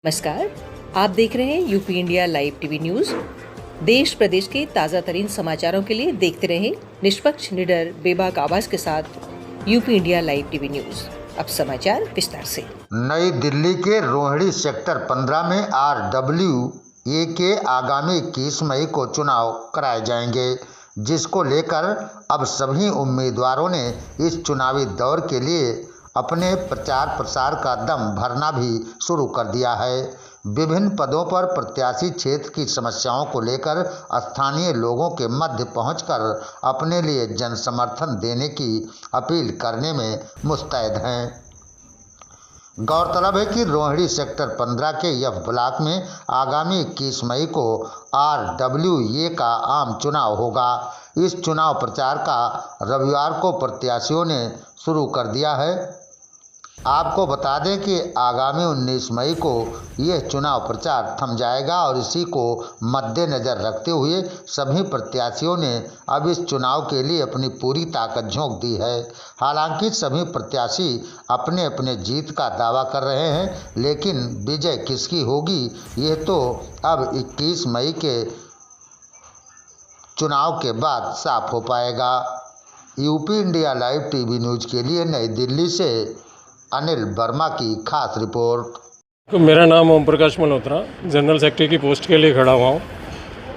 नमस्कार, आप देख रहे हैं UP India live TV news. देश प्रदेश के ताजा तरीन समाचारों के लिए देखते रहें निष्पक्ष, निडर, बेबाक आवाज के साथ UP India live TV news. अब समाचार विस्तार से। नई दिल्ली के रोहिणी सेक्टर 15 में RWA के आगामी 21 मई को चुनाव कराए जाएंगे, जिसको लेकर अब सभी उम्मीदवारों ने इस चुनावी दौर के लिए अपने प्रचार प्रसार का दम भरना भी शुरू कर दिया है। विभिन्न पदों पर प्रत्याशी क्षेत्र की समस्याओं को लेकर स्थानीय लोगों के मध्य पहुंचकर अपने लिए जन समर्थन देने की अपील करने में मुस्तैद हैं। गौरतलब है कि Rohini sector 15 k f block में आगामी 21 मई को RWA का आम चुनाव होगा। इस चुनाव प्रचार का रविवार को प्रत्याशियों ने शुरू कर दिया है। आपको बता दें कि आगामी 19 मई को यह चुनाव प्रचार थम जाएगा और इसी को मद्देनज़र रखते हुए सभी प्रत्याशियों ने अब इस चुनाव के लिए अपनी पूरी ताकत झोंक दी है। हालांकि सभी प्रत्याशी अपने अपने जीत का दावा कर रहे हैं, लेकिन विजय किसकी होगी यह तो अब 21 मई के चुनाव के बाद साफ हो पाएगा। UP India live TV news के लिए नई दिल्ली से अनिल वर्मा की खास रिपोर्ट। तो मेरा नाम ओम प्रकाश मल्होत्रा, जनरल सेक्रेटरी की पोस्ट के लिए खड़ा हुआ हूँ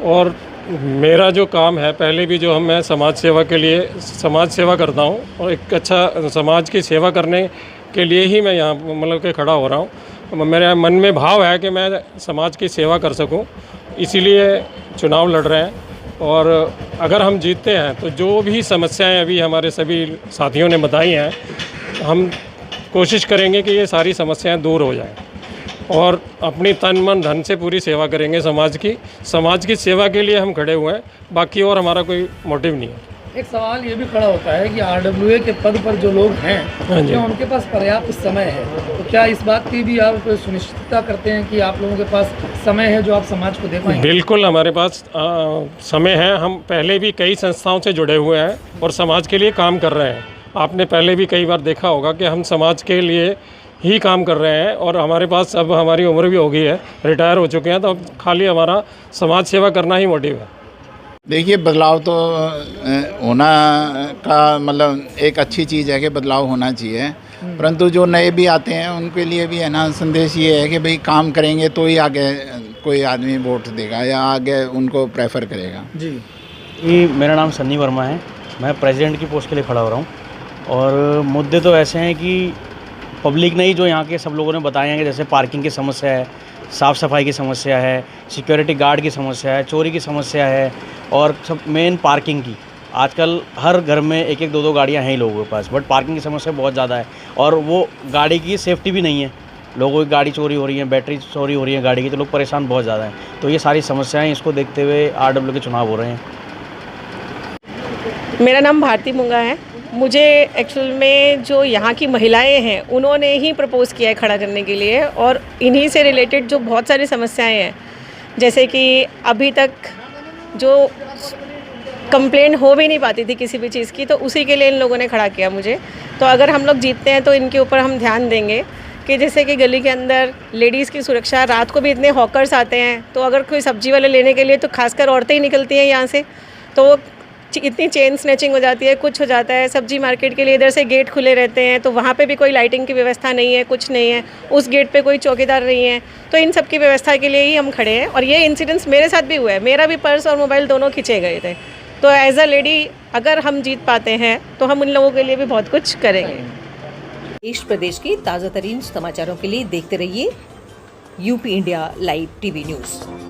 और मेरा जो काम है, पहले भी जो मैं समाज सेवा के लिए समाज सेवा करता हूँ और एक अच्छा समाज की सेवा करने के लिए ही मैं यहाँ मतलब कि खड़ा हो रहा हूँ। मेरे मन में भाव है कि मैं समाज की सेवा कर सकूँ, इसीलिए चुनाव लड़ रहे हैं। और अगर हम जीतते हैं तो जो भी समस्याएं अभी हमारे सभी साथियों ने बताई हैं, हम कोशिश करेंगे कि ये सारी समस्याएं दूर हो जाएं और अपनी तन मन धन से पूरी सेवा करेंगे समाज की सेवा के लिए हम खड़े हुए हैं। बाकी और हमारा कोई मोटिव नहीं है। एक सवाल ये भी खड़ा होता है कि RWA के पद पर जो लोग हैं, क्या उनके पास पर्याप्त समय है? तो क्या इस बात की भी आप सुनिश्चितता करते हैं कि आप लोगों के पास समय है जो आप समाज को दे पाएंगे? बिल्कुल, हमारे पास समय है। हम पहले भी कई संस्थाओं से जुड़े हुए हैं और समाज के लिए काम कर रहे हैं। आपने पहले भी कई बार देखा होगा कि हम समाज के लिए ही काम कर रहे हैं और हमारे पास अब हमारी उम्र भी हो गई है, रिटायर हो चुके हैं, तो अब खाली हमारा समाज सेवा करना ही मोटिव है। देखिए, बदलाव तो होना का मतलब एक अच्छी चीज़ है कि बदलाव होना चाहिए, परंतु जो नए भी आते हैं उनके लिए भी है ना, संदेश ये है कि भाई काम करेंगे तो ही आगे कोई आदमी वोट देगा या आगे उनको प्रेफर करेगा। जी, मेरा नाम सन्नी वर्मा है। मैं प्रेसिडेंट की पोस्ट के लिए खड़ा हो रहा हूँ और मुद्दे तो ऐसे हैं कि पब्लिक ने ही जो यहाँ के सब लोगों ने बताए हैं कि जैसे पार्किंग की समस्या है, साफ़ सफाई की समस्या है, सिक्योरिटी गार्ड की समस्या है, चोरी की समस्या है और सब मेन पार्किंग की। आजकल हर घर में एक एक दो दो गाड़ियाँ हैं ही लोगों के पास, बट पार्किंग की समस्या बहुत ज़्यादा है और वो गाड़ी की सेफ्टी भी नहीं है। लोगों की गाड़ी चोरी हो रही है, बैटरी चोरी हो रही है गाड़ी की, तो लोग परेशान बहुत ज़्यादा हैं। तो ये सारी समस्याएँ, इसको देखते हुए RWA के चुनाव हो रहे हैं। मेरा नाम भारती मुंगा है। मुझे एक्चुअल में जो यहाँ की महिलाएं हैं उन्होंने ही प्रपोज़ किया है खड़ा करने के लिए, और इन्हीं से रिलेटेड जो बहुत सारी समस्याएं हैं, जैसे कि अभी तक जो कंप्लेंट हो भी नहीं पाती थी किसी भी चीज़ की, तो उसी के लिए इन लोगों ने खड़ा किया मुझे। तो अगर हम लोग जीतते हैं तो इनके ऊपर हम ध्यान देंगे कि जैसे कि गली के अंदर लेडीज़ की सुरक्षा, रात को भी इतने हॉकर्स आते हैं, तो अगर कोई सब्जी वाले लेने के लिए तो खासकर औरतें ही निकलती हैं यहाँ से, तो इतनी चेन स्नैचिंग हो जाती है, कुछ हो जाता है। सब्जी मार्केट के लिए इधर से गेट खुले रहते हैं, तो वहाँ पे भी कोई लाइटिंग की व्यवस्था नहीं है, कुछ नहीं है, उस गेट पे कोई चौकीदार नहीं है। तो इन सब की व्यवस्था के लिए ही हम खड़े हैं और ये इंसिडेंट्स मेरे साथ भी हुआ है। मेरा भी पर्स और मोबाइल दोनों खींचे गए थे। तो एज अ लेडी अगर हम जीत पाते हैं तो हम उन लोगों के लिए भी बहुत कुछ करेंगे। देश प्रदेश के ताजा तरीन समाचारों के लिए देखते रहिए UP India live TV news.